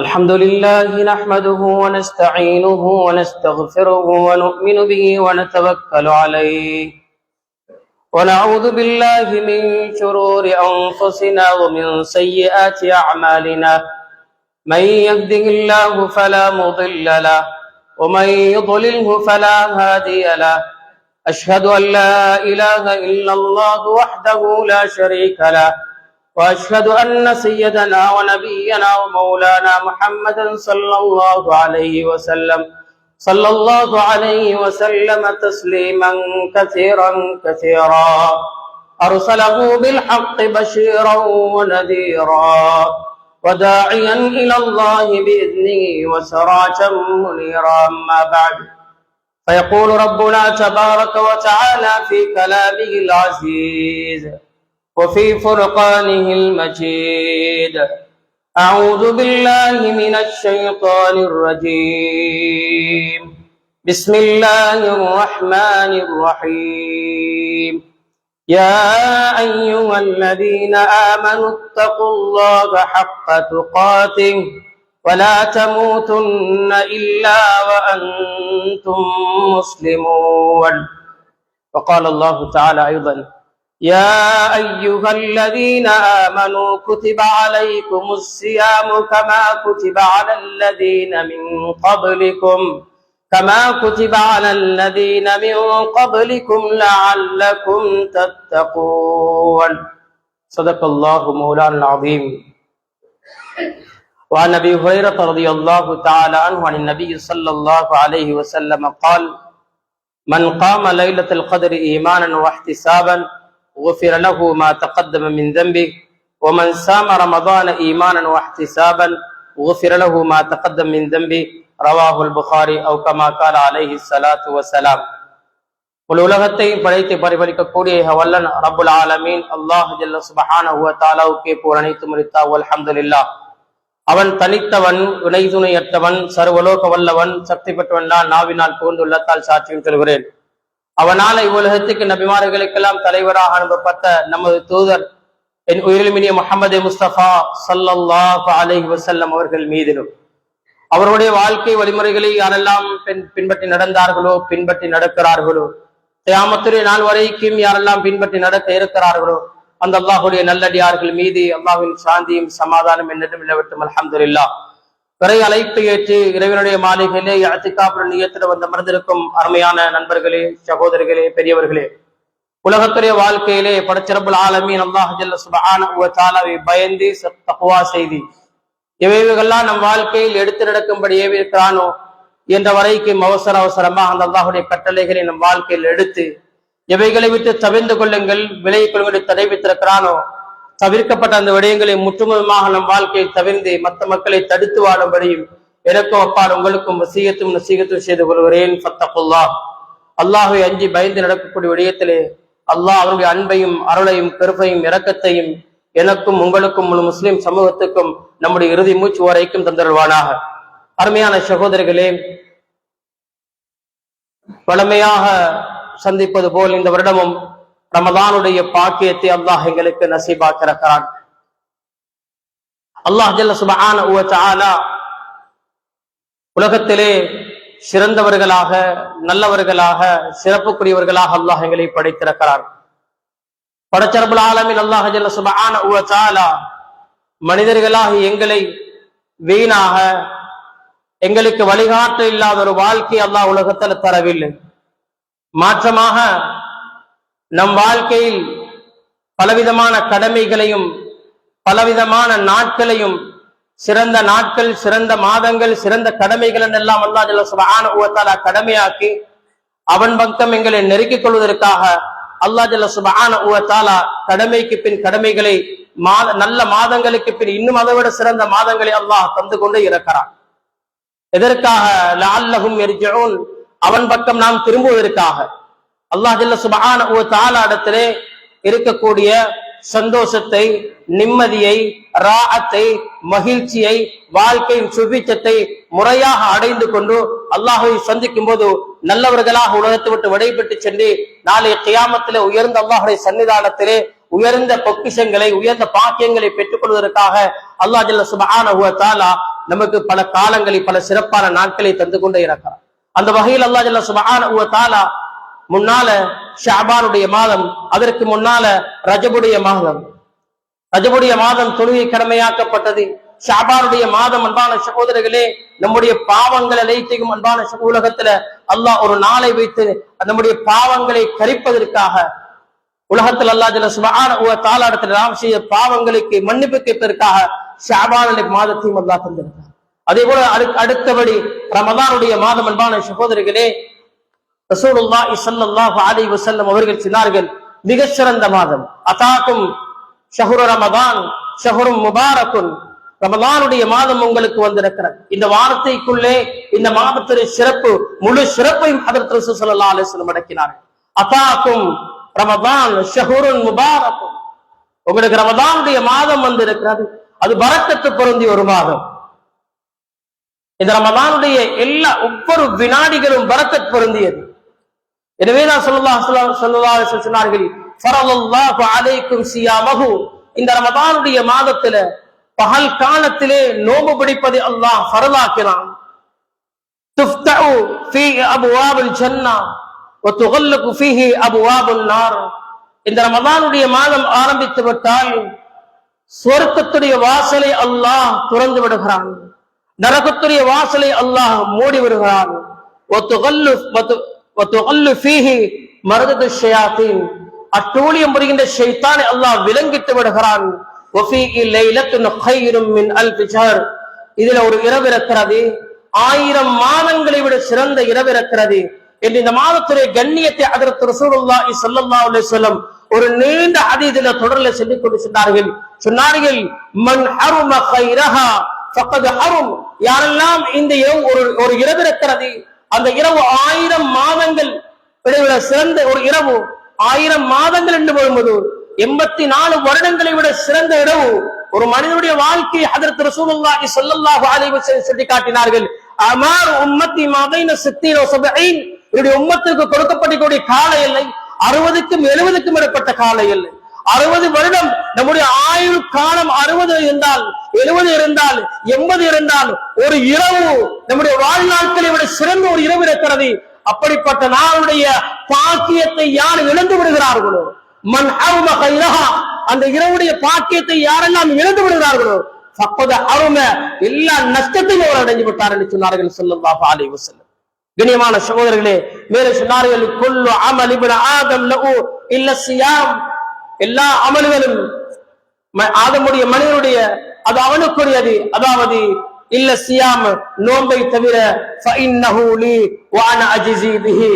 الحمد لله نحمده ونستعينه ونستغفره ونؤمن به ونتوكل عليه ونعوذ بالله من شرور أنفسنا ومن سيئات أعمالنا من يهده الله فلا مضل له ومن يضلله فلا هادي له أشهد أن لا إله إلا الله وحده لا شريك له وأشهد أن سيدنا ونبينا ومولانا محمدا صلى الله عليه وسلم تسليما كثيرا أرسله بالحق بشيرا ونذيرا وداعيا إلى الله بإذنه وسراجا منيرا. أما بعد فيقول ربنا تبارك وتعالى في كلامه العزيز وفي فرقانه المجيد: أعوذ بالله من الشيطان الرجيم. بسم الله الرحمن الرحيم. يا أيها الذين آمنوا اتقوا الله حق تقاته ولا تموتن إلا وأنتم مسلمون. وقال الله تعالى أيضا: يا أيها الذين آمنوا كتب عليكم الصيام كما كتب على الذين من قبلكم لعلكم تتقون. صدق الله مولانا العظيم. وعن أبي هريرة رضي الله تعالى عنه عن النبي صلى الله عليه وسلم قال: من قام ليلة القدر إيمانا واحتسابا غفر له ما تقدم من ذنبه ومن صام رمضان إيمانا واحتسابا غفر له ما تقدم من ذنبه. رواه البخاري أو كما قال عليه الصلاة والسلام. உலகத்தையும் படைத்து பரிபலிக்கக்கூடிய வல்லன் ரப்புல் ஆலமீன் அல்லாஹ் ஜல்ல சுப்ஹானஹு வ தஆலாவுக்கே புகழ் அனைத்து முரித்தாவ் அல்ஹம்துலில்லாஹ். அவன் தனித்தவன், இணை துணையற்றவன், சர்வலோக வல்லவன், சக்தி பெற்றவன். நாவினால் புகழ்ந்துள்ளத்தால் சாட்சியம் சொல்கிறேன். அவனால இவ்வுலகத்துக்கு நபிமார்களுக்கெல்லாம் தலைவராக அனுப்பப்பட்ட நமது தூதர் என் உயிரிலுமினிய முஹம்மது முஸ்தபா ஸல்லல்லாஹு அலைஹி வஸல்லம் அவர்கள் மீதிலும் அவருடைய வாழ்க்கை வழிமுறைகளை யாரெல்லாம் பின்பற்றி நடந்தார்களோ, பின்பற்றி நடக்கிறார்களோ, கியாமத்துடைய நாள் வரைக்கும் யாரெல்லாம் பின்பற்றி நடக்க இருக்கிறார்களோ அந்த அல்லாஹுடைய நல்லடியார்கள் மீது அல்லாஹ்வின் சாந்தியும் சமாதானம் என்னிடம் நிலவட்டும். அல்ஹம்துலில்லாஹ். பிறை அழைப்பு ஏற்று இறைவனுடைய மாளிகையிலே இஅ்திகாஃப் நியத்தோடு வந்து அமர்ந்திருக்கும் அருமையான நண்பர்களே, சகோதரர்களே, பெரியவர்களே, உலகத்துடைய வாழ்க்கையிலே படைச்ச ரப்புல் ஆலமீன் அல்லாஹ் ஜல்ல சுப்ஹானஹு வ தஆலாவை பயந்து தக்வா செய்து எவைகளெல்லாம் நம் வாழ்க்கையில் எடுத்து நடக்கும்படி ஏவிருக்கிறானோ என்ற வரைக்கும் அவசரமாக அந்த அல்லாஹுடைய கட்டளைகளை நம் வாழ்க்கையில் எடுத்து எவைகளை விட்டு தவிர்ந்து கொள்ளுங்கள், விலை கொள்கையை தடை வைத்திருக்கிறானோ தவிர்க்கப்பட்ட அந்த விடயங்களை முற்றுமுழுமாக நம் வாழ்க்கையை தவிர்ந்து மற்ற மக்களை தடுத்து வாழும்படியும் எனக்கும் அப்பால் உங்களுக்கும் வசியத்தும் நசீகத்தும் செய்து கொள்கிறேன். ஃபத்தகுல்லாஹ். அல்லாஹ்வை அஞ்சி பயந்து நடக்கக்கூடிய விடயத்திலே அல்லாஹ் அவருடைய அன்பையும் அருளையும் கிருபையும் இரக்கத்தையும் எனக்கும் உங்களுக்கும் முழு முஸ்லிம் சமூகத்துக்கும் நம்முடைய இறுதி மூச்சு வரைக்கும் தந்தருள்வானாக. அருமையான சகோதரர்களே, வளமையாக சந்திப்பது போல் இந்த வருடமும் ரமதானுடைய பாக்கியத்தை அல்லாஹ் எங்களுக்கு நசீபாக்கிறான். அல்லாஹ் ஜல்ல சுப்ஹானஹு வ தஆலா உலகத்திலே சிறந்தவர்களாக, நல்லவர்களாக, சிறப்புக்குரியவர்களாக அல்லாஹ் எங்களை படைத்திருக்கிறார். படைச்ச ரப்புல் ஆலமீன் அல்லாஹ் ஜல்ல சுப்ஹானஹு வ தஆலா மனிதர்களாக எங்களை வீணாக எங்களுக்கு வழிகாட்ட இல்லாத ஒரு வாழ்க்கை அல்லாஹ் உலகத்தில் தரவில்லை. மாற்றமாக நம் வாழ்க்கையில் பலவிதமான கடமைகளையும் பலவிதமான நாட்களையும், சிறந்த நாட்கள், சிறந்த மாதங்கள், சிறந்த கடமைகள் என்றெல்லாம் அல்லாஹ் ஜல்ல சுப்ஹானஹு வ தஆலா கடமையாக்கி அவன் பக்கம் எங்களை நெருக்கிக் கொள்வதற்காக அல்லாஹ் ஜல்ல சுப்ஹானஹு வ தஆலா கடமைக்கு பின் கடமைகளை, நல்ல மாதங்களுக்கு பின் இன்னும் அதை விட சிறந்த மாதங்களை அல்லாஹ் தந்து கொண்டு இருக்கிறான். எதற்காக? லஅல்லஹும் யர்ஜிஊன், அவன் பக்கம் நாம் திரும்புவதற்காக. அல்லாஹ் ஜல்ல சுப்ஹானஹு வ தஆலா இடத்திலே இருக்கக்கூடிய சந்தோஷத்தை, நிம்மதியை, ராஅத்தை, மகிழ்ச்சியை, வாழ்க்கையின் சுபிச்சத்தை முறையாக அடைந்து கொண்டு அல்லாஹ்வை சந்திக்கும் போது நல்லவர்களாக உலகத்தை விட்டு விடைபெற்று சென்று நாளை கியாமத்திலே உயர்ந்த அல்லாஹ்வுடைய சன்னிதானத்திலே உயர்ந்த பொக்கிஷங்களை, உயர்ந்த பாக்கியங்களை பெற்றுக் கொள்வதற்காக அல்லாஹ் ஜல்ல சுப்ஹானஹு வ தஆலா நமக்கு பல காலங்களில் பல சிறப்பான நாட்களை தந்து கொண்டே இருக்கிறார். அந்த வகையில் அல்லாஹ் ஜல்ல சுப்ஹானஹு வ தஆலா முன்னால ஷஅபானுடைய மாதம், அதற்கு முன்னால ரஜபுடைய மாதம். ரஜபுடைய மாதம் தொழுகை கடமையாக்கப்பட்டது. ஷஅபானுடைய மாதம் அன்பான சகோதரர்களே, நம்முடைய பாவங்கள் அனைத்தையும் அன்பான உலகத்துல அல்லாஹ் ஒரு நாளை வைத்து நம்முடைய பாவங்களை கரிப்பதற்காக உலகத்தில் அல்லாஹ் ஜல்ல சுப்ஹானஹு வ தஆலா இடத்தில் நாம் செய்த பாவங்களுக்கு மன்னிப்பு கேட்பதற்காக ஷஅபானுடைய மாதத்தையும் அல்லாஹ் தந்திருக்கிறார். அதே போல அடுத்தபடி ரமதானுடைய மாதம் அன்பான சகோதரர்களே, ரசூலுல்லாஹி ஸல்லல்லாஹு அலைஹி வஸல்லம் அவர்கள் சொன்னார்கள், மிக சிறந்த மாதம். அதாக்கும் ஷஹ்ரு ரமதான் ஷஹ்ரும் முபாரக்குன், ரமலானுடைய மாதம் உங்களுக்கு வந்திருக்கிறது. இந்த வார்த்தைக்குள்ளே இந்த மாதத்துடைய சிறப்பு, முழு சிறப்பையும் ஹதரத் ரசூல் ஸல்லல்லாஹு அலைஹி வஸல்லம் அடக்கினார்கள். அதாக்கும் ரமதான் ஷஹ்ருன் முபாரக்குன், உங்களுக்கு ரமதானுடைய மாதம் வந்திருக்கிறது, அது பரக்கத்து பொருந்திய ஒரு மாதம். இந்த ரமதானுடைய எல்லா ஒவ்வொரு வினாடிகளும் பரக்கத் பொருந்தியது. எனவே தான் ஸல்லல்லாஹு அலைஹி வஸல்லம் சொன்னார்கள், ஃபரலல்லாஹு அலைக்கும் சியாமஹு, இந்த ரமதானுடைய மாதத்துல பகல் காலத்திலே நோன்பு பிடிப்பதை அல்லாஹ் ஃபரலாக்கினான். துஃப்தஉ ஃபீஹி அப்வாபுல் ஜன்னah வ துகல்லகு ஃபீஹி அப்வாபுன் நார், இந்த ரமதானுடைய மாதம் ஆரம்பித்து விட்டால் சொர்க்கத்துடைய வாசலை அல்லாஹ் திறந்து விடுகிறான், நரகத்துடைய வாசலை அல்லாஹ் மூடி விடுகிறான். அட்டூழியம் புரிகின்ற ஷைத்தானை அல்லாஹ் விலங்கிட்டு விடுகிறான். இதுல ஒரு இரவு இருக்கிறது, 1000 மாதங்களை விட சிறந்த இரவு இருக்கிறது என்று இந்த மாதத்துடைய கண்ணியத்தை ஹஜ்ரத் ரசூலுல்லாஹி ஸல்லல்லாஹு அலைஹி வஸல்லம் ஒரு நீண்ட ஹதீஸில தொடர்ல சொல்லிக் கொண்டு சொன்னார்கள், மன் ஹரும கைரஹா ஃபக்கத் ஹரும், யாரெல்லாம் இந்த ஒரு இரவு இருக்கிறது, அந்த இரவு 1000 மாதங்கள் விட சிறந்த ஒரு இரவு, 1000 மாதங்கள் என்று வரும்போது 84 வருடங்களை விட சிறந்த இரவு ஒரு மனிதனுடைய வாழ்க்கையை ஹஜ்ரத் ரசூலுல்லாஹி ஸல்லல்லாஹு அலைஹி வஸல்லம் சொல்லி காட்டினார்கள். அமார் உம்மத்தி மா பைன 60 வ 70, என்னுடைய உம்மத்துக்கு கொடுக்கப்படக்கூடிய கால எல்லை 60க்கும் 70க்கும் இடைப்பட்ட கால எல்லை. 60 வருடம் நம்முடைய ஆயுள் காலம் 60 இருந்தால், 70 இருந்தால், 80 இருந்தால், ஒரு இரவு நம்முடைய வாழ்நாட்களை விட சிறந்த ஒரு இரவு இருக்கிறது. அப்படிப்பட்ட நாளுடைய பாக்கியத்தை யார் இழந்து விடுகிறார்களோ, மன் ஹரும கைரஹா, அந்த இரவுடைய பாக்கியத்தை யாரெல்லாம் இழந்து விடுகிறார்களோ ஃபக்கத் ஹரும, எல்லா நஷ்டத்தையும் அவர் அடைந்து விட்டார் என்று சொன்னார்கள் ஸல்லல்லாஹு அலைஹி வஸல்லம். கண்ணியமான சகோதரர்களே, மேலே சொன்னார்கள், குல்லு அமல் இப்னு ஆதம் லஹு இல்ல ஸியாம், எல்லா அமல்களும் ஆதமுடைய மனிதனுடைய அது அவனுக்குரியது, அதாவது இல்ல சியாம், நோன்பை தவிர ஃபஇன்னஹு லீ வ அன அஜ்ஸி பிஹி,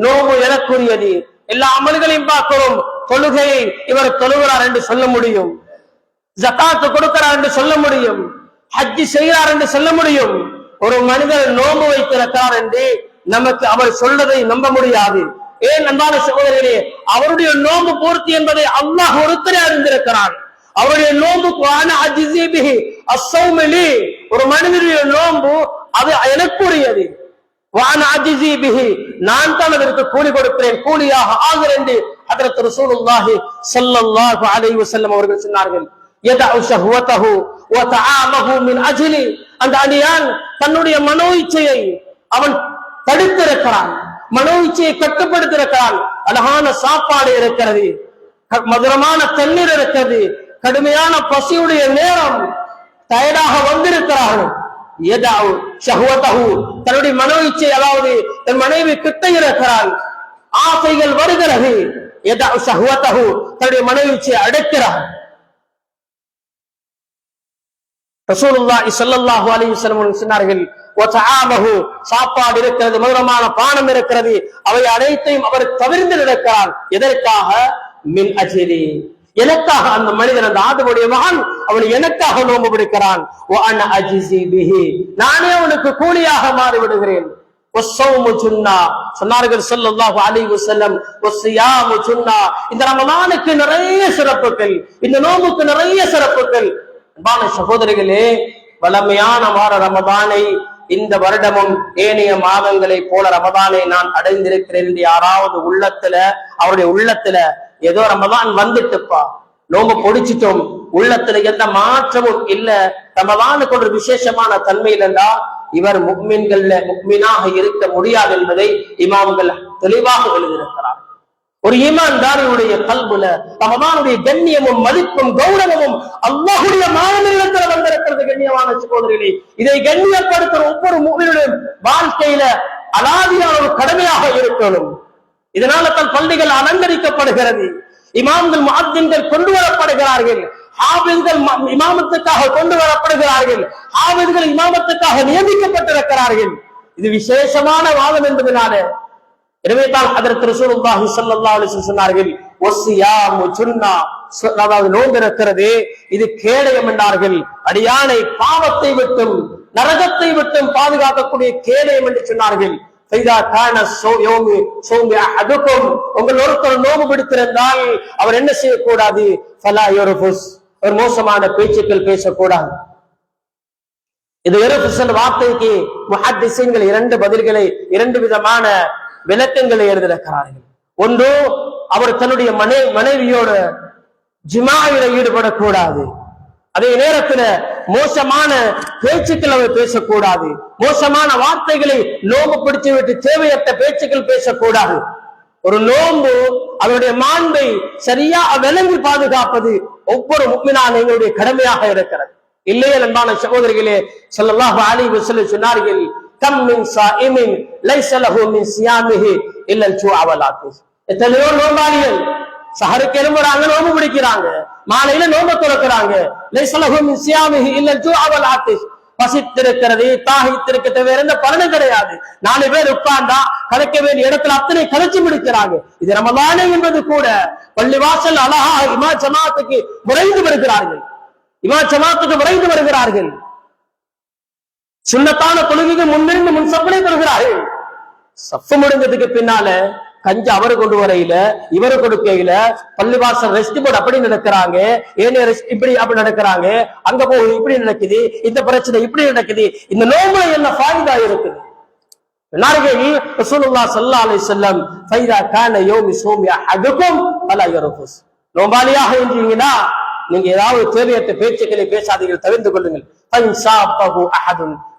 நோன்பு எனக்குரியது. எல்லா அமல்களையும் பார்க்கிறோம், தொழுகையை இவர் தொழுகிறார் என்று சொல்ல முடியும், ஜகாத் கொடுக்கிறார் என்று சொல்ல முடியும், ஹஜ் செய்கிறார் என்று சொல்ல முடியும். ஒரு மனிதர் நோன்பு வைத்திருக்கிறார் என்று நமக்கு அவர் சொல்றதை நம்ப முடியாது. ஏன் அன்பான சகோதரர்களே, அவருடைய நோன்பு பூர்த்தி என்பதை அல்லாஹ் ஒருத்தரே அறிந்திருக்கிறான். அவருடைய நோன்பு ஒரு மனிதனுடைய நோன்பு அது எனக்குரியது, நான் தான் அதற்கு கூலி கொடுக்கிறேன், கூலியாக ஆகிறேன் என்று ஹஜ்ரத் ரசூலுல்லாஹி ஸல்லல்லாஹு அலைஹி வஸல்லம் அவர்கள் சொன்னார்கள். யதஉ ஷஹ்வதஹு வ தஆமஹு மின் அஜ்லி, அந்த அடியான் தன்னுடைய மனோ இச்சையை அவன் தடுத்திருக்கிறான், மனோ இச்சையை கட்டுப்படுத்திருக்கிறான். அழகான சாப்பாடு இருக்கிறது, மதுரமான தண்ணீர் இருக்கிறது, கடுமையான பசியுடைய நேரம், டயர்டாக வந்திருக்கிறார்கள். யதஉ ஷஹ்வதஹு, தன்னுடைய மனோ இச்சை, அதாவது தன் மனைவி கிட்ட இருக்கிறான், ஆசைகள் வருகிறது. யதஉ ஷஹ்வதஹு, தன்னுடைய மனோ இச்சையை அடக்கிறான். ரசூலுல்லாஹி ஸல்லல்லாஹு அலைஹி வஸல்லம் சொன்னார்கள், வ தஆமஹு, சாப்பாடு இருக்கிறது, மதுரமான பானம் இருக்கிறது, அவை அனைத்தையும் அவர் தவிர்த்து நடக்கிறார். எதற்காக? மின் அஜ்லி, எனக்காக. அந்த மனிதன், அந்த ஆதமுடைய மகன், அவன் எனக்காக நோன்பு பிடிக்கிறான். வ அன அஜ்ஸி பிஹி, நானே அவனுக்கு கூலியாக மாறி விடுகிறேன். சொன்னார்கள் ஸல்லல்லாஹு அலைஹி வஸல்லம், வஸ்ஸியாமு ஜுன்னா. இந்த ரமலானுக்கு நிறைய சிறப்புகள், இந்த நோம்புக்கு நிறைய சிறப்புகள். அன்பான சகோதரிகளே, வளமையான வார ரமதானை இந்த வருடமும் ஏனைய மாதங்களை போல ரமதானை நான் அடைந்திருக்கிறேன் என்று யாராவது அவருடைய உள்ளத்துல ஏதோ ரமதான் வந்துட்டுப்பா, நோம்பு பொடிச்சிட்டோம், உள்ளத்துல எந்த மாற்றமும் இல்ல, ரமதானுக்கு ஒரு விசேஷமான தன்மை இல்லைண்டா இவர் முக்மீனாக இருக்க முடியாது என்பதை இமாம்கள் தெளிவாக எழுதியிருக்கிறார். ஒரு ஈமான்தாரியுடைய கல்புல ரமதானுடைய கண்ணியமும் மதிப்பும் கௌரவமும் அல்லாஹ்வுடைய மாநிலத்தில் வந்திருக்கிறது. கண்ணியமான சகோதரிகளே, இதை கண்ணியப்படுத்துற ஒவ்வொரு முஃமினுடைய வாழ்க்கையில அலாதியான ஒரு கடமையாக இருக்கணும். இதனால தன் பள்ளிகள் அலங்கரிக்கப்படுகிறது, இமாம்கள் முஅத்தின்கள் கொண்டு வரப்படுகிறார்கள், ஹாஃபிஸ்கள் இமாமத்துக்காக கொண்டு வரப்படுகிறார்கள், ஹாஃபிஸ்கள் இமாமத்துக்காக நியமிக்கப்பட்டிருக்கிறார்கள். இது விசேஷமான வாதம் என்பதனால எனவே தான் ஹஜ்ரத் ரசூலுல்லாஹி ஸல்லல்லாஹு அலைஹி வஸல்லம் சொன்னார்கள், வஸ்ஸியாமு ஜுன்னா, அதாவது நோன்பு இருக்கிறது இது கேடயம் என்றார்கள். அடியானை பாவத்தை விட்டும் நரகத்தை விட்டும் பாதுகாக்கக்கூடிய கேடயம் என்று சொன்னார்கள். உங்கள் ஒருத்தர் நோம்பு பிடித்திருந்தால் அவர் என்ன செய்யக்கூடாது? ஒரு மோசமான பேச்சுக்கள் பேசக்கூடாது. இது வார்த்தைக்கு முஹத்திஸீன்கள் இரண்டு பதில்களை, இரண்டு விதமான விளக்கங்களை எழுதியிருக்கிறார்கள். ஒன்று, அவர் தன்னுடைய மனைவியோடு ஜிமாவில ஈடுபடக்கூடாது, அதே நேரத்தில் மோசமான பேச்சுக்கள் அவர் பேசக்கூடாது, மோசமான வார்த்தைகளை நோம்பு பிடிச்சு விட்டு தேவையற்ற பேச்சுக்கள் பேசக்கூடாது. ஒரு நோம்பு அவருடைய மாண்பை சரியா விளங்கி பாதுகாப்பது ஒவ்வொரு முஃமினான எங்களுடைய கடமையாக இருக்கிறது. இல்லையே அன்பான சகோதரிகளே, ஸல்லல்லாஹு அலைஹி வஸல்லம் சொன்னார்கள், கம் மின் ஸாயிமின் லைஸ லஹு மின் ஸியாமிஹி இல்லா அல்-ஜூஅ வல் ஆத்திஸ். எத்தனையோ நோம்பாளிகள் சஹருக்கு எழும்புறாங்க, நோம்பு பிடிக்கிறாங்க, மாலையில நோம்பு துறக்கிறாங்க, லைஸ லஹு மின் ஸியாமிஹி இல்லா அல்-ஜூஅ வல் ஆத்திஸ். பசித்திருக்கிறது, தாகித்திருக்கிறது, வேற எந்த பலனும் கிடையாது. 4 பேர் உட்கார்ந்தா கலைக்க வேண்டிய இடத்துல அத்தனை கலைச்சு முடிக்கிறாங்க. இது ரமலானே என்பது கூட பள்ளிவாசல் அழகா இமா ஜமாத்துக்கு விரைந்து வருகிறார்கள், சுன்னத்தான தொழுகைக்கு முன்னிருந்து முன்சப்பனை பெறுகிறார்கள். சப்பு முடிஞ்சதுக்கு பின்னால கஞ்சி அவரு கொண்டு வரையில, இவரு கொடுக்கையில, பள்ளிவாசல் ரெஸ்ட் போர்டு அப்படி நடக்கிறாங்க, ஏனைய ரெஸ்ட் இப்படி அப்படி நடக்கிறாங்க, அங்க போய் இப்படி நடக்குது, இந்த பிரச்சனை இப்படி நடக்குது. இந்த நோம்புல என்ன ஃபாயிதா இருக்குது? ரசூலுல்லாஹி ஸல்லல்லாஹு அலைஹி வஸல்லம், ஃபைதா கான யௌமி ஸௌமி அஹதுக்கும் ஃபலா யர்ஃபுஸ். நோம்பாளியாக இருந்தீங்கன்னா நீங்க ஏதாவது தேவையற்ற பேச்சுக்களை பேசாதீர்கள், தவிர்த்து கொள்ளுங்கள்.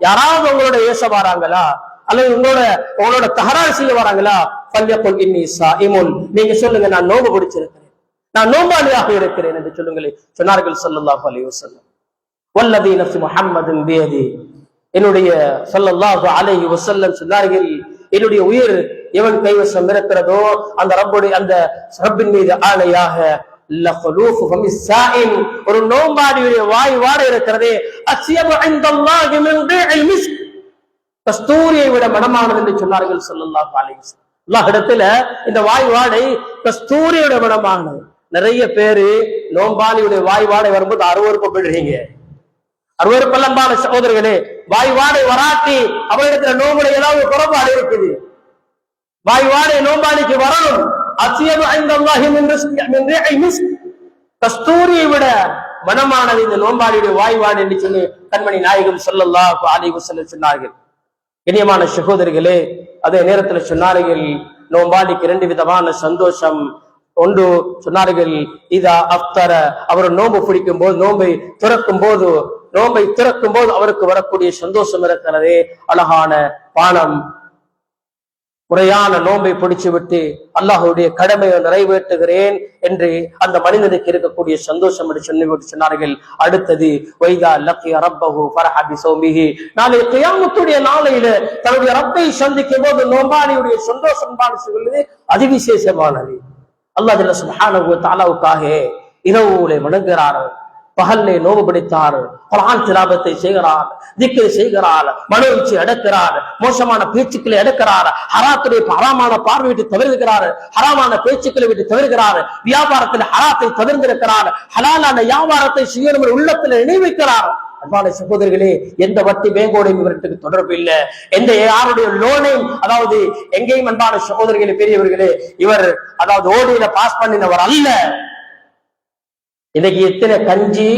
யாராவது உங்களோட ஏச வராங்களா அல்லது உங்களோட தகராறு செய்ய வராங்களா, நீங்க சொல்லுங்க நான் நோம்பு பிடிச்சிருக்கிறேன், நான் நோம்பாளியாக இருக்கிறேன் என்று சொல்லுங்களேன். சொன்னார்கள் ஸல்லல்லாஹு அலைஹி வஸல்லம், வல்லதி நஃப்ஸு முஹம்மதின் பியதி, என்னுடைய ஸல்லல்லாஹு அலைஹி வஸல்லம் சொன்னார்கள், என்னுடைய உயிர் எவன் கைவசம் இருக்கிறதோ அந்த ரப்பின் மீது ஆணையாக, ஒரு நோம்பாடியுடைய வாய் வாட இருக்கிறதே, கஸ்தூரியை விட மனமானது என்று சொன்னார்கள் ஸல்லல்லாஹு அலைஹி வஸல்லம். அல்லாஹ் இடத்துல இந்த வாய் வாடை கஸ்தூரியோட மனமானது. நிறைய பேரு நோம்பாளியுடைய வாய் வாடை வரும்போது அருவருப்படுறீங்க. அருவருப்பெல்லாம் சகோதரர்களே, வாய் வாடை வராட்டி அவரிடத்துல நோம்புல ஏதாவது குறைபாடு இருக்குது. வாய் வாடை நோம்பாளிக்கு வரணும். கஸ்தூரியை விட மனமானது இந்த நோம்பாளியுடைய வாய்வாடு என்று சொல்லி கண்மணி நாயகம் ஸல்லல்லாஹு அலைஹி வஸல்லம் சொன்னார்கள். கண்ணியமான சகோதரிகளே, அதே நேரத்தில் சொன்னார்கள், நோம்பாளிக்கு 2 விதமான சந்தோஷம். ஒன்று சொன்னார்கள், இதா அஃப்தர, அவர் நோம்பு பிடிக்கும் போது, நோம்பை திறக்கும் போது அவருக்கு வரக்கூடிய சந்தோஷம் இருக்கிறதே, அழகான பானம், முறையான நோன்பை பிடிச்சு விட்டு அல்லாஹ்வுடைய கடமையை நிறைவேற்றுகிறேன் என்று அந்த மனிதனுக்கு இருக்கக்கூடிய சந்தோஷம் என்று சொல்லிவிட்டு சொன்னார்கள். அடுத்தது, வைதா லக்கிய ரப்பஹு ஃபரஹ பிஸௌமிஹி, நாளை கியாமத்துடைய நாளையில தன்னுடைய ரப்பை சந்திக்கும் போது நோம்பாளியுடைய சந்தோஷம் சொல்லுது அதிவிசேஷமானது. அல்லாஹ் ஜல்ல சுப்ஹானஹு வ தஆலாவுக்காக இரவுலே வணங்குகிறார், பகல்லே நோம்பு பிடித்தார், குர்ஆன் திலாவத்தை செய்கிறார், திக்ர் செய்கிறார், மனோவிச்சை அடக்கிறார், மோசமான பேச்சுக்களை அடக்கிறார், ஹராமான பார்வை விட்டு தவிர்க்கிறார், ஹராமான பேச்சுக்களை விட்டு தவிர்க்கிறார், வியாபாரத்தில் ஹராத்தை தவிர்த்திருக்கிறார், ஹலாலான வியாபாரத்தை செய்யணும் உள்ளத்தில் நினைவிக்கிறார். அன்பான சகோதரர்களே, எந்த வட்டி பேங்கோடையும் இவருக்கு தொடர்பு இல்லை, எந்த யாருடைய லோனையும், அதாவது எங்கேயும் அன்பான சகோதரர்களே பெரியவர்களே இவர் அதாவது ஓடியில பாஸ் பண்ணினவர் அல்ல. இன்னைக்கு எத்தனை கஞ்சி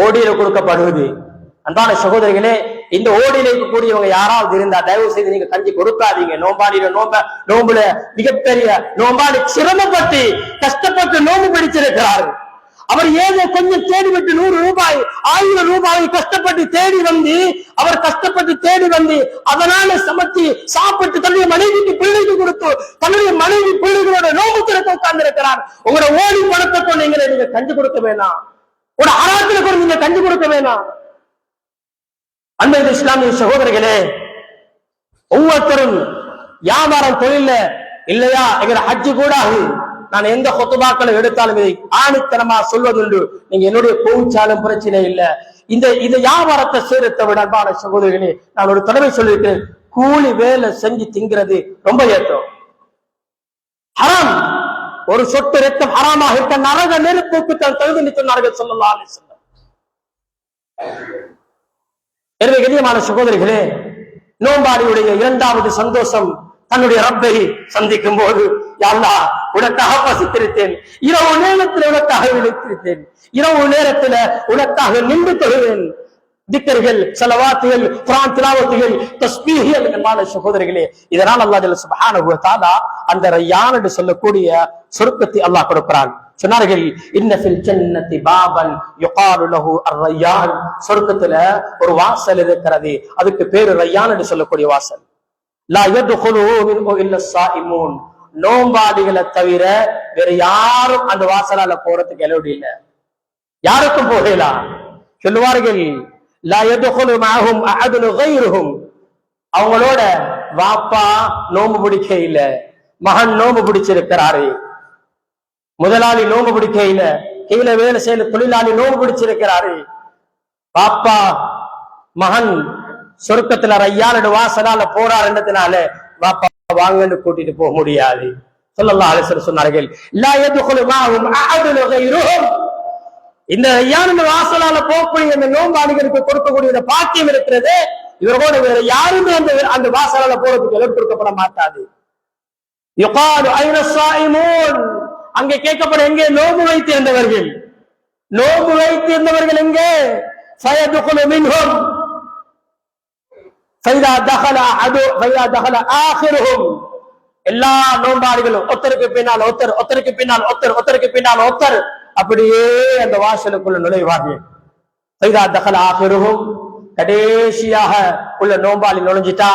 ஓடியில கொடுக்கப்படுவது. அன்பான சகோதரிகளே, இந்த ஓடியில இருக்கக்கூடியவங்க யாராவது இருந்தா தயவு செய்து நீங்க கஞ்சி கொடுக்காதீங்க. நோம்பாடியில நோம்புல மிகப்பெரிய நோம்பாடி சிரமப்பட்டு கஷ்டப்பட்டு நோம்பு பிடிச்சிருக்கிறார். அவர் ஏதோ கொஞ்சம் தேடிவிட்டு 100 ரூபாய் 1000 ரூபாயை கஷ்டப்பட்டு தேடி வந்து அவர் கஷ்டப்பட்டு தேடி வந்து அதனால சமைச்சு சாப்பிட்டு தன்னுடைய மனைவிக்கு பிள்ளைக்கு கொடுத்து தன்னுடைய மனைவி பிள்ளைகளோட நோம்பு திறக்க உட்கார்ந்து இருக்கிறார். உங்களோட ஓடி பணத்தை கொண்டீங்க, நீங்க கஞ்சி கொடுக்க வேணாம். ஒரு அராத்துல கூட நீங்க கஞ்சி கொடுக்க வேணாம். அன்பார்ந்த இஸ்லாமிய சகோதரர்களே, ஒவ்வொருத்தரும் வியாபாரம் தொழில இல்லையா எங்கிற ஹஜ்ஜு கூட நான் எந்த ஹுத்பாக்களை எடுத்தாலும் இதை ஆணித்தனமா சொல்வதுண்டு. நீங்க என்னுடைய கோவிச்சாலும் பிரச்சனை இல்லை. இந்த வியாபாரத்தை சேரத்தை விட அன்பான சகோதரர்களே, நான் ஒரு தடவை சொல்லியிருக்கிறேன், கூலி வேலை செஞ்சு திங்கிறது ரொம்ப ஏற்றம். ஹராம், ஒரு சொட்டு ரத்தம் ஹராமாக இருக்க நரக நெருப்புக்கு தான் தகுதி சொன்னார்கள் ஸல்லல்லாஹு அலைஹி வஸல்லம். எனவே கண்ணியமான சகோதரிகளே, நோம்பாடியுடைய இரண்டாவது சந்தோஷம் தன்னுடைய ரப்பை சந்திக்கும் போது, யா அல்லாஹ் உனக்காக பசித்திருத்தேன், இரவு நேரத்தில் உனக்காக விழித்திருத்தேன், இரவு நேரத்தில் உனக்காக நின்று தொழுவேன். திக்ர்கள், ஸலவாத்துகள், குர்ஆன் திலாவத்துகள், தஸ்பீஹ்கள். அன்பான சகோதரிகளே, இதனால் அல்லாஹ் ஜல்ல சுப்ஹானஹு வ தஆலா அந்த ரய்யான் என்று சொல்லக்கூடிய சொர்க்கத்தை அல்லாஹ் கொடுக்கிறான். சொன்னார்கள், இன்ன ஃபில் ஜன்னதி பாபன் யுகாலு லஹு அர்-ரய்யான். சொர்க்கத்துல ஒரு வாசல் இருக்கிறது, அதுக்கு பேரு ரய்யான் என்று சொல்லக்கூடிய வாசல். லா யத்குலுஹு மின்ஹு இல்லா ஸாயிமூன். நோம்பாடிகளை தவிர வேற யாரும் அந்த வாசலால போறதுக்கு அலோடு இல்லை, யாருக்கும் போகலாம். சொல்லுவார்கள், லா யத்குலு மஅஹும் அஹதுன் கைருஹும். அவங்களோட வாப்பா நோம்பு பிடிக்க இல்ல, மகன் நோம்பு பிடிச்சிருக்கிறாரு, முதலாளி நோம்பு பிடிக்க இல்ல, கீழே வேலை செய்யல தொழிலாளி நோம்பு பிடிச்சிருக்கிறாரு. பாப்பா மகன் சொர்க்கத்துல ரய்யானோட வாசலால போறாருன்றதுனால பாப்பா வாங்கன்னு கூட்டிட்டு போக முடியாது. ஸல்லல்லாஹு அலைஹி வஸல்லம் சொன்னார்கள், லா யத்குலு மஅஹும் அஹதுன் கைருஹும். இந்த ரய்யானோட வாசலால போகக்கூடிய இந்த நோம்பாளிகளுக்கு கொடுக்கக்கூடிய பாக்கியம் இருக்கிறது, இவர்களோட வேற யாருமே அந்த வாசலால போறதுக்கு இடம் கொடுக்கப்பட மாட்டாது. யுகாலு ஐன ஸாயிமூன். அங்கே கேட்கப்படும், எங்கே நோம்பு வைத்திருந்தவர்கள், நோம்பு வைத்திருந்தவர்கள் எங்கே? ஃபயதுகுலு மின்ஹும் ஃபைதா தகல அது ஃபைதா தகல ஆகிருஹும். எல்லா நோம்பாளிகளும் ஒருத்தருக்கு பின்னால் ஒருத்தர், ஒருத்தருக்கு பின்னால் ஒருத்தர், ஒருத்தருக்கு பின்னால் ஒருத்தர், அப்படியே அந்த வாசலுக்குள்ள நுழைவார்கள். ஃபைதா தகல ஆகிருஹும். கடைசியாக உள்ள நோம்பாளி நுழைஞ்சிட்டா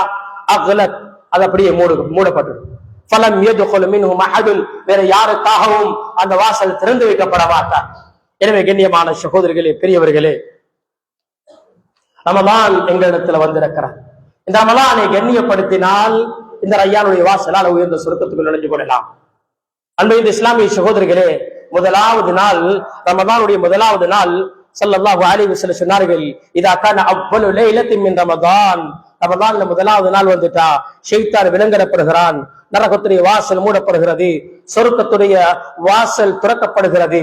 அக்லத், அது அப்படியே மூடப்பட்டிருக்கும். ஃபலம் யதுகுலு மின்ஹும் அஹதுன். வேற யாருக்காகவும் அந்த வாசல் திறந்து வைக்கப்பட மாட்டார். எனவே கண்ணியமான சகோதரர்களே பெரியவர்களே, ரமலான் எங்களிடத்துல வந்திருக்கிறார். இந்த ரமலானை கண்ணியப்படுத்தினால் இந்த ரய்யானுடைய வாசலால் உயர்ந்த சொர்க்கத்துக்குள் நுழைஞ்சு கொள்ளலாம். அன்பு இந்த இஸ்லாமிய சகோதரர்களே, முதலாவது நாள் ரமலானுடைய முதலாவது நாள் ஸல்லல்லாஹு அலைஹி வஸல்லம் சொன்னார்கள், இதா கான அவ்வலு லைலத்தின் மின் ரமதான். ரமலான்ல முதலாவது நாள் வந்துட்டா ஷைத்தான் விலங்கப்படுகிறான், நரகத்துடைய வாசல் மூடப்படுகிறது, சொர்க்கத்துடைய வாசல் திறக்கப்படுகிறது.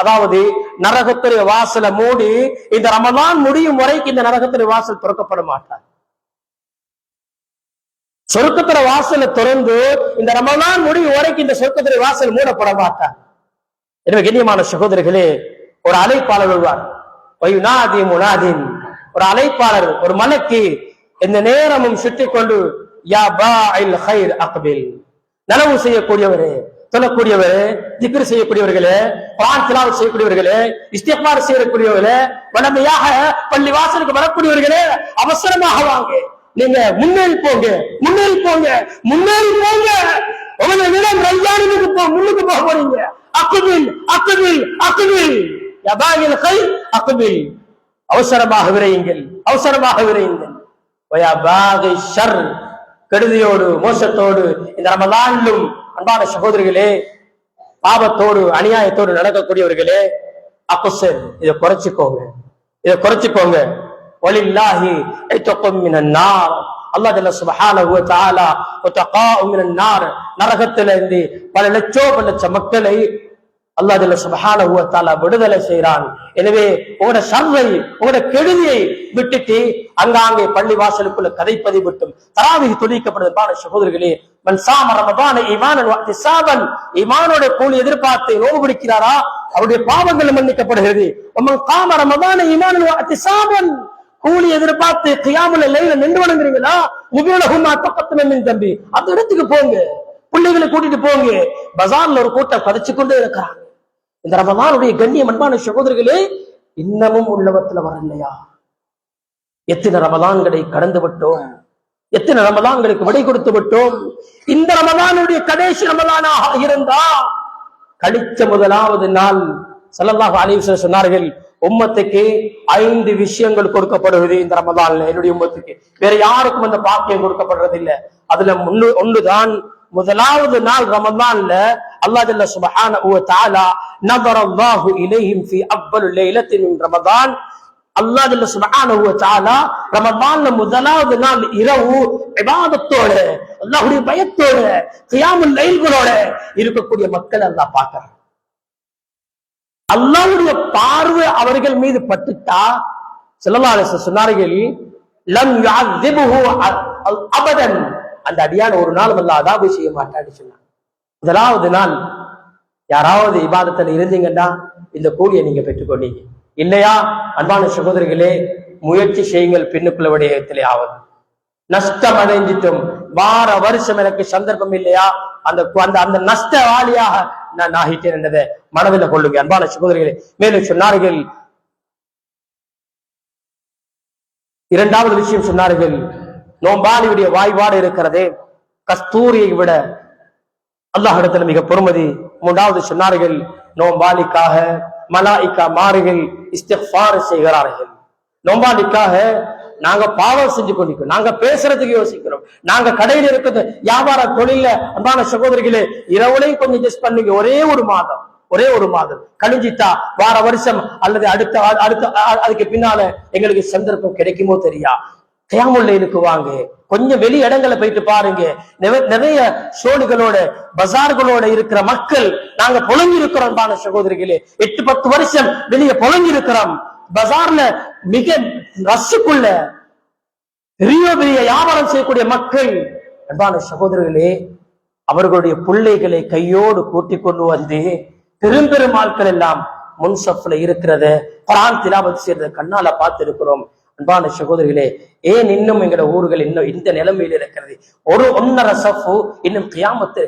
அதாவது நரகத்துடைய வாசலை மூடி இந்த ரமலான் முடியும் வரைக்கும் இந்த நரகத்துடைய வாசல் திறக்கப்பட மாட்டார். சொர்க்கத்துடைய வாசலை திறந்து இந்த ரமலான் முடியும் வரைக்கும் இந்த சொர்க்கத்துடைய வாசல் மூடப்பட மாட்டார். எனவே கண்ணியமான சகோதரர்களே, ஒரு அழைப்பாளர் வருவார், ஒரு அழைப்பாளர், ஒரு மலக்கு இந்த நேரமும் சுற்றி கொண்டு, யா பாஇல் கைர் அக்பில். நனவு செய்யக்கூடியவரே, சொல்லக்கூடியவரே, திக்ர் செய்யக்கூடியவர்களே, குர்ஆன் திலாவத் செய்யக்கூடியவர்களே, இஸ்திக்பார் செய்யக்கூடியவர்களே, வளமையாக பள்ளி வாசலுக்கு வரக்கூடியவர்களே, அவசரமாக வாங்க. நீங்க முன்னேறி போங்க, முன்னேறி போங்க, முன்னேறி போங்க. உங்களை விடம் ரய்யானுக்கு முன்னுக்கு போக போறீங்க. அக்பில் அக்பில் அக்பில், யா பாஇல் கைர் அக்பில். அவசரமாக விரையுங்கள், அவசரமாக விரையுங்கள். வயா பாகி ஷர், கெடுதியோடு மோசத்தோடு இந்த ரமலானிலும் அன்பான சகோதரிகளே, பாவத்தோடு அநியாயத்தோடு நடக்கக்கூடியவர்களே, அக்ஸர், இதை குறைச்சிக்கோங்க, இதை குறைச்சிக்கோங்க. வலில்லாஹி ஐதகும் மினன் நார். அல்லாஹ் ஜல்ல சுப்ஹானஹு வ தஆலா வதகாஉ மினன் நார். நரகத்தில இருந்து பல லட்ச மக்களை அல்லாஹ் ஜல்ல சுப்ஹானஹு வ தஆலா விடுதலை செய்கிறான். எனவே உங்களோட ஷர்ரை, உங்களோட கெடுதியை விட்டுட்டு அங்காங்கே பள்ளி வாசலுக்குள்ள கதைப்பதை விட்டும் தராவீஹ் தொழுவிக்கப்படுவதற்கான சகோதரர்களே, மன் ஸாம ரமதான ஈமானன் வஹ்திஸாபன், ஈமானோட கூலி எதிர்பார்த்து நோன்பு பிடிக்கிறாரா அவருடைய பாவங்கள் மன்னிக்கப்படுகிறது. வமன் காம ரமதான ஈமானன் வஹ்திஸாபன், கூலி எதிர்பார்த்து கியாமுல் லைல நின்று வணங்குறீங்களா, உபிலஹுமா தகத்தம மின் தம்பி, அந்த இடத்துக்கு போங்க, பிள்ளைகளை கூட்டிட்டு போங்க. பஜார்ல ஒரு கூட்டம் கதைச்சு கொண்டே இருக்கிறாங்க. இந்த ரமதானுடைய கண்ணியம் அன்பான சகோதரர்களே இன்னமும் உள்ளவத்துல வரலையா? எத்தனை ரமதான்களை கடந்து விட்டோம், எத்தனை ரமதான்களுக்கு விடை கொடுத்து விட்டோம். இந்த ரமதானுடைய கடைசி ரமதானாக இருந்தா கழிச்ச முதலாவது நாள் ஸல்லல்லாஹு அலைஹி வஸல்லம் சொன்னார்கள், உம்மத்துக்கு 5 விஷயங்கள் கொடுக்கப்படுவது இந்த ரமதான்ல. என்னுடைய உம்மத்துக்கு வேற யாருக்கும் அந்த பாக்கியம் கொடுக்கப்படுறது இல்லை. அதுல ஒன்றுதான் முதலாவது நாள் ரமதான்ல அல்லாஹ் ஜல்ல சுப்ஹானஹு வ தஆலா நஸரல்லாஹு இலைஹிம் ஃபீ அஃபல் லைலத்தின் மின் ரமதான். அல்லாஹ் ஜல்ல சுப்ஹானஹு வ தஆலா ரமதான்ல முதலாவது நாள் இரவு இபாதத்தோட, அல்லாஹ்வுடைய பயத்தோட, கியாமுல் லைல்களோட இருக்கக்கூடிய மக்கள் அல்லாஹ் பார்க்கிறான். அல்லாஹ்வுடைய பார்வை அவர்கள் மீது பட்டுட்டா ஸல்லல்லாஹு அலைஹி வஸல்லம் சொன்னார்கள், லம் யுஅذிபுஹு அபதன், அந்த அடியான் ஒரு நாள் அல்லாஹ் அதாபு செய்ய மாட்டான்னு சொன்னாங்க. முதலாவது நாள் யாராவது இபாதத்துல இருந்தீங்கன்னா இந்த கூலியை நீங்க பெற்றுக்கொண்டீங்க. இல்லையா அன்பான சகோதரர்களே, முயற்சி செய்யுங்கள், பின்னுக்குள்ள விடயத்திலே ஆவது. நஷ்டம் அடைஞ்சிட்டும் வார வருஷம் எனக்கு சந்தர்ப்பம் இல்லையா, அந்த அந்த நஷ்டவாளியாக நான் ஆகிட்டேன் என்றதை மனதில் கொள்ளுங்க அன்பான சகோதரர்களே. மேலும் சொன்னார்கள், இரண்டாவது விஷயம் சொன்னார்கள், நோம்பாளியுடைய வாய்பாடு இருக்கிறதே கஸ்தூரியை விட அல்லாஹ் இடத்துல மிக பொறுமதி. மூன்றாவது சொன்னார்கள், நோம்பாளிக்காக மலாயிகா மாறுகள் இஸ்திக்ஃபார் செய்கிறார்கள். நோம்பாளிக்காக நாங்க பாவம் செஞ்சு கொண்டிருக்கோம், நாங்க பேசுறதுக்கு யோசிக்கிறோம், நாங்க கடையில் இருக்கிறது வியாபார தொழில அன்பான சகோதரிகளே இரவுலையும் கொஞ்சம் ஜஸ்ட் பண்ணுங்க. ஒரே ஒரு மாதம் கழிஞ்சிட்டா வார வருஷம் அல்லது அடுத்த அதுக்கு பின்னால எங்களுக்கு சந்தர்ப்பம் கிடைக்குமோ தெரியா. கியாமுல் லைலுக்கு வாங்க, கொஞ்சம் வெளி இடங்களை போயிட்டு பாருங்க. நிறைய ஷோடுகளோட பஜார்களோட இருக்கிற மக்கள் நாங்க புழங்கி இருக்கிறோம் அன்பான சகோதரிகளே. 8-10 வருஷம் வெளியே புழங்கி இருக்கிறோம். பஜார்ல மிக ரசுக்குள்ள பெரிய பெரிய வியாபாரம் செய்யக்கூடிய மக்கள் அன்பான சகோதரர்களே, அவர்களுடைய பிள்ளைகளை கையோடு கூட்டிக் கொண்டு வந்து பெரும் ஆட்கள் எல்லாம் முன்சப்ல இருக்கிறத குர்ஆன் திலாவத் செய்யறத கண்ணால பார்த்து இருக்கிறோம். அன்பான சகோதரிகளே, ஏன் இன்னும் எங்களோட ஊர்கள் இன்னும் இந்த நிலைமையில இருக்கிறது? 1.5 சஃபு இன்னும்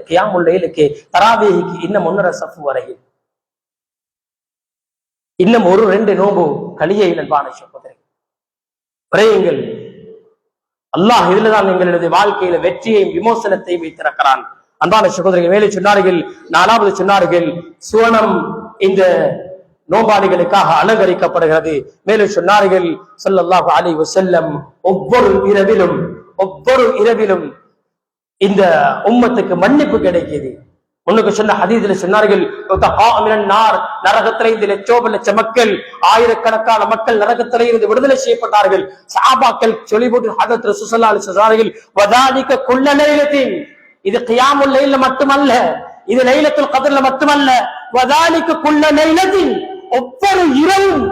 கியாமுல் லைலுக்கு தராவீஹுக்கு இன்னும் 1.5 சஃபு வரையில் இன்னும் 1-2 நோம்பு கலியை அன்பான சகோதரி விரையுங்கள். அல்லாஹ் இதுலதான் எங்களுடைய வாழ்க்கையில வெற்றியையும் விமோசனத்தையும் வைத்திருக்கிறான். அன்பான சகோதரிகள் மேலே சொன்னார்கள், 4வது சொன்னார்கள், சுவனம் இந்த நோபாளிகளுக்காக அலங்கரிக்கப்படுகிறது. மேலும் சொன்னார்கள் ஸல்லல்லாஹு அலைஹி வஸல்லம், ஒவ்வொரு இரவிலும் இந்த உம்மத்துக்கு மன்னிப்பு கிடைக்குது. முன்னுக்கு சொன்ன ஹதீஸ்ல சொன்னார்கள், நரகத்திலே இந்த லட்சோப மக்கள், ஆயிரக்கணக்கான மக்கள் நரகத்திலே இருந்து விடுதலை செய்யப்பட்டார்கள். சஹாபாக்கள் சொல்லி போட்டு ஹதரத் ரசூல் ஸல்லல்லாஹு அலைஹி வஸல்லம் சொன்னார்கள், வதாலிக குல்ல லைலத்தின், இது கியாமுல் லைல்ல மட்டுமல்ல, இது லைலத்துல் கத்ர்ல மட்டுமல்ல, வதாலிக குல்ல லைலத்தின், ஒவ்வொரு இரவும்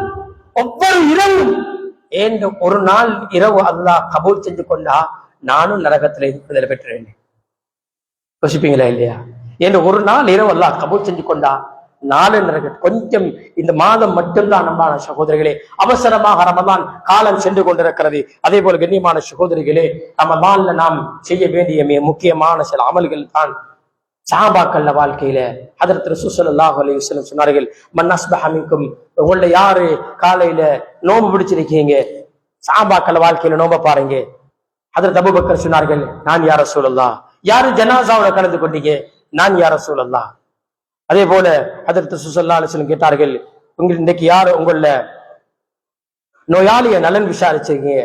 ஏன் ஒரு நாள் இரவு அல்லாஹ் கபூல் செஞ்சு கொண்டா நானும் நரகத்திலே விடுதலை பெற்றேன். யோசிப்பீங்களா இல்லையா? என்று ஒரு நாள் இரவு அல்லாஹ் கபூல் செஞ்சு கொண்டா நாலு நரக. கொஞ்சம் இந்த மாதம் மட்டும்தான் அன்பான சகோதரிகளே, அவசரமாக ரமதான் காலம் சென்று கொண்டிருக்கிறது. அதே போல கண்ணியமான சகோதரிகளே, ரமதான்ல நாம் செய்ய வேண்டிய மிக முக்கியமான சில அமல்கள் தான் சஹாபாக்கள் வாழ்க்கையில ஹதரத் ரசூல் ஸல்லல்லாஹு அலைஹி வஸல்லம் சொன்னார்கள், மன் அஸ்பஹ மின்கும், உங்கள யாரு காலையில நோன்பு பிடிச்சிருக்கீங்க, சஹாபாக்கள் வாழ்க்கையில நோம்ப பாருங்க. ஹதரத் அபூபக்கர் சொன்னார்கள், நான் யா ரசூலல்லாஹ். யாரு ஜனாசாவோட கலந்து கொண்டீங்க, நான் யா ரசூலல்லாஹ். அதே போல ஹதரத் ரசூல் ஸல்லல்லாஹு அலைஹி வஸல்லம் கேட்டார்கள், இன்னைக்கு யாரு உங்கள நோயாளிய நலன் விசாரிச்சிருக்கீங்க,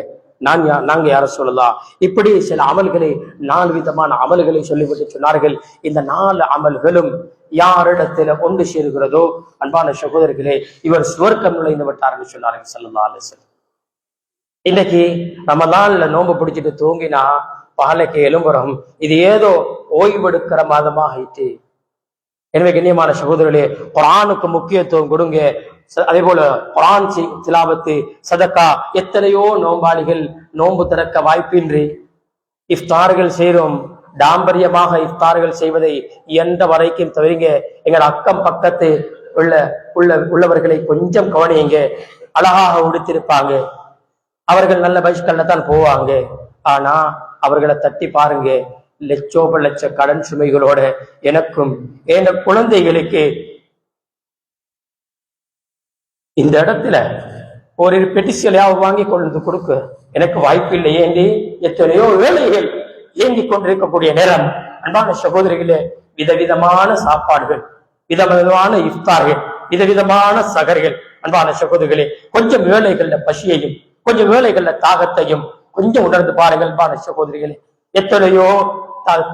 நாங்க யார சொல்லலாம். இப்படி சில அமல்களை 4 விதமான அமல்களை சொல்லிவிட்டு சொன்னார்கள், இந்த 4 அமல்களும் யாரிடத்துல ஒன்று சேர்கிறதோ அன்பான சகோதரர்களே, இவர் சுவர்க்கம் நுழைந்து விட்டார்கள் சொன்னார்கள் ஸல்லல்லாஹு அலைஹி வஸல்லம். இன்னைக்கு ரமலான்ல நோன்பு பிடிச்சிட்டு தூங்கினா பகலைக்கு எழும்புறோம், இது ஏதோ ஓய்வெடுக்கிற மாதமாக ஆயிட்டு. எனவே கண்ணியமான சகோதரர்களே, குர்ஆனுக்கு முக்கியத்துவம் கொடுங்க, அதே போல குர்ஆன் திலாவத்து, சதக்கா, எத்தனையோ நோம்பாளிகள் நோன்பு திறக்க வாய்ப்பின்றி இஃப்தார்கள் செய்கிறோம். டாம்பரியமாக இஃப்தார்கள் செய்வதை எந்த வரைக்கும் தவிர்ங்க. எங்கள் அக்கம் பக்கத்து உள்ளவர்களை கொஞ்சம் கவனியுங்க. அழகாக உடுத்திருப்பாங்க, அவர்கள் நல்ல பைஸ்கல்ல தான் போவாங்க. ஆனா அவர்களை தட்டி பாருங்க, லட்சோப லட்ச கடன் சுமைகளோட எனக்கும் என் குழந்தைகளுக்கு இந்த இடத்துல ஒரு பெட்டிசிலையாவது வாங்கி கொண்டு கொடுக்க எனக்கு வாய்ப்பு இல்லை. ஏண்டி எத்தனையோ வேலைகள் இயங்கிக் கொண்டிருக்கக்கூடிய நேரம். அன்பான சகோதரிகளே, விதவிதமான சாப்பாடுகள், விதவிதமான இஃப்தார்கள், விதவிதமான சகர்கள். அன்பான சகோதரிகளே, கொஞ்சம் வேலைகள்ல பசியையும் கொஞ்சம் வேலைகள்ல தாகத்தையும் கொஞ்சம் உணர்ந்து பாருங்கள். அன்பான சகோதரிகளே, எத்தனையோ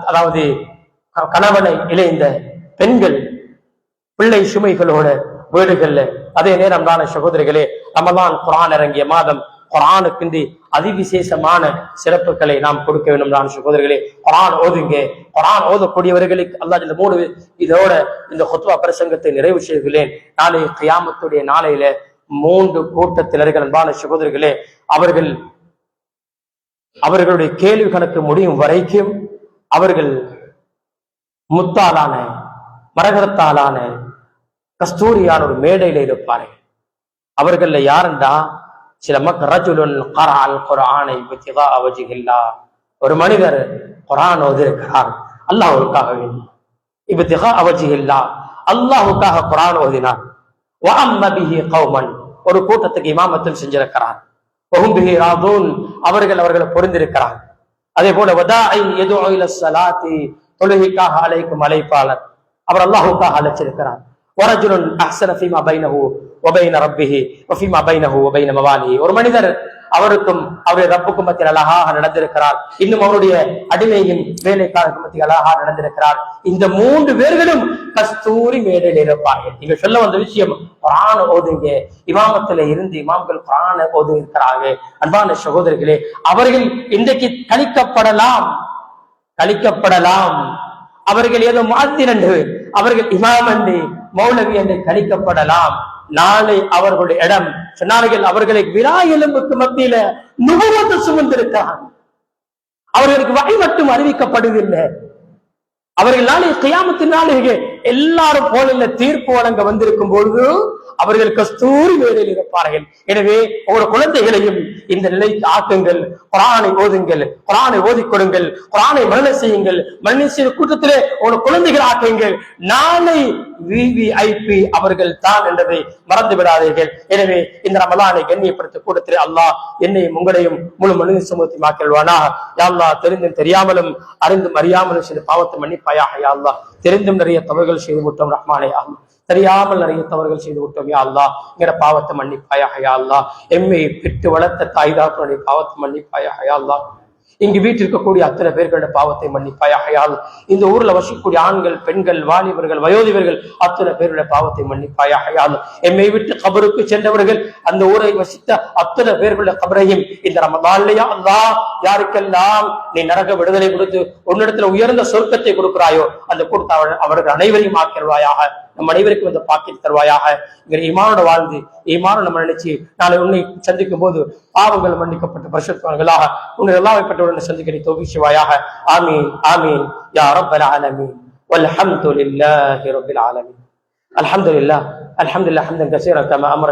அதாவது கணவனை இணைந்த பெண்கள் பிள்ளை சுமைகளோட வீடுகள்ல. அதே நேரம் தான சகோதரிகளே, ரமலான் குர்ஆன் இறங்கிய மாதம். குர்ஆனுக்கு அதிவிசேஷமான சிறப்புகளை நாம் கொடுக்க வேண்டும். தான் சகோதரிகளே, குர்ஆன் ஓதுங்க. குர்ஆன் ஓதக்கூடியவர்களுக்கு அல்லாஹ் இந்த 3 இதோட இந்த குத்பா பிரசங்கத்தை நிறைவு செய்கிறேன். நாளை கியாமத்துடைய நாளையில 3 கூட்டத்தினர்கள் அன்பான சகோதரிகளே, அவர்களுடைய கேள்வி கணக்கு முடியும் வரைக்கும் அவர்கள் முத்தாலான மரகரத்தாலான கஸ்தூரியான ஒரு மேடையில இருப்பார்கள். அவர்கள யாருண்டா சில மக்கள் ரஜுலுன் கரஅல் குர்ஆனை இப்திகா வஜ்ஹில்லாஹ், ஒரு மனிதர் குர்ஆன் ஓதிருக்கிறார் அல்லாஹ்வுக்காக வேண்டி. இப்திகா வஜ்ஹில்லாஹ், அல்லாஹ்வுக்காக குர்ஆன் ஓதினார். வ அம்ம பிஹி கௌமன், ஒரு கூட்டத்துக்கு இமாமத்தும் செஞ்சிருக்கிறார். வஹும் பிஹி ராதூன், அவர்களை பொருந்திருக்கிறார். அதே போல வதாஇ யதுஉ இலா ஸலாத்தி, தொழுகைக்காக அழைக்கும் அழைப்பாளர், அவர் அல்லாஹ்வுக்காக அழைச்சிருக்கிறார். வரஜுலுன் அஹ்ஸன ஃபீமா பைனஹு வ பைன ரப்பிஹி வ ஃபீமா பைனஹு வ பைன மவாலிஹி, ஒரு மனிதர் அவருக்கும் அவருடைய ரப்புக்கும் மத்தியில் அழகாக நடந்திருக்கிறார். இன்னும் அவருடைய அடிமையின் வேலைக்காரருக்கு மத்தியில் அழகாக நடந்திருக்கிறார். இந்த 3 பேர்களும் கஸ்தூரி மேடையில் இருப்பார்கள். நீங்க சொல்ல வந்த விஷயம், குர்ஆன் ஓதுங்க. இமாமத்துல இருந்து இமாம்கள் குர்ஆன் ஓது இருக்கிறாங்க. அன்பான சகோதரிகளே, அவர்கள் இன்றைக்கு கழிக்கப்படலாம். அவர்கள் ஏதோ முஅத்தின் என்று, அவர்கள் இமாம் என்று, மௌலவி என்று கழிக்கப்படலாம். நாளை அவர்களுடைய இடம் சொன்னார்கள், அவர்களை விரா எலும்புக்கு மத்தியில நுபுவத்து சுமந்திருக்கிறார். அவர்களுக்கு வகை மட்டும் அறிவிக்கப்படுவதில்லை. அவர்கள் நாளை கியாமத்தின் நாளைக்கு எல்லாரும் போல தீர்ப்பு வழங்க வந்திருக்கும் பொழுது அவர்கள் கஸ்தூரி மேடையில் இருப்பார்கள். எனவே உங்களோட குழந்தைகளையும் இந்த நிலைக்கு ஆக்குங்கள். குர்ஆனை ஓதுங்கள், குர்ஆனை ஓதிக் கொடுங்கள், குர்ஆனை மரண செய்யுங்கள். மரண செய்த கூட்டத்திலே உங்களோட குழந்தைகள் ஆக்குங்கள். நாளை விவிஐபி அவர்கள் தான் என்பதை மறந்து விடாதீர்கள். எனவே இந்த ரமலானை கண்ணியப்படுத்த கூட்டத்திலே அல்லாஹ் என்னையும் உங்களையும் முழு மனித சமூகத்தை மாக்கிடுவானா. யா அல்லாஹ், தெரிந்தும் தெரியாமலும் அறிந்தும் அறியாமலும் செய்த பாவத்தை மன்னிப்பாயாக. யா அல்லாஹ், தெரிந்தும் நிறைய தவறுகள் செய்து விட்டோம் ரஹ்மானே. அல்லாஹ், தெரியாமல் நிறைய தவறுகள் செய்து விட்டோம். யா அல்லாஹ், என்கிற பாவத்தை மன்னிப்பாயாக. யா அல்லாஹ், எம்மை பெற்று வளர்த்த தாய் தாப்பனுடைய பாவத்தை மன்னிப்பாயாக. யா அல்லாஹ், இங்கு வீட்டில் இருக்கக்கூடிய அத்தனை பேர்களுடைய பாவத்தை மன்னிப்பாயாக. யா அல்லாஹ், இந்த ஊர்ல வசிக்கக்கூடிய ஆண்கள், பெண்கள், வாலிபர்கள், வயோதிபர்கள் அத்தனை பேருடைய பாவத்தை மன்னிப்பாயாக. யா அல்லாஹ், எம்மை விட்டு கபருக்கு சென்றவர்கள், அந்த ஊரை வசித்த அத்தனை பேர்களுடைய கபரையும் இந்த ரமலான்லயா அல்லாஹ் யாருக்கெல்லாம் நீ நரக விடுதலை கொடுத்து உன்னிடத்துல உயர்ந்த சொர்க்கத்தை கொடுக்கிறாயோ அந்த கொடுத்த அவர்கள் அனைவரையும் ஆக்கிடுவாயாக. நம் அனைவருக்கும் இந்த பாக்கியம் தருவாயாக. ஈமானோட வாழ்ந்து ஈமானோட நம்ம நினைச்சு நாளை உன்னை சந்திக்கும் போது பாவங்கள் மன்னிக்கப்பட்ட பரிசுத்தவான்களாக உன்னை எல்லாவைப்பட்டவுடன் சந்திக்க நீ தௌஃபீக் செய்வாயாக. ஆமீன் ஆமீன் யா ரப்பல் ஆலமீன். வல்ஹம்துலில்லாஹி ரப்பில் ஆலமீன். அல்ஹம்துலில்லாஹ் ஹம்தன் கஸீரன் கமா அமர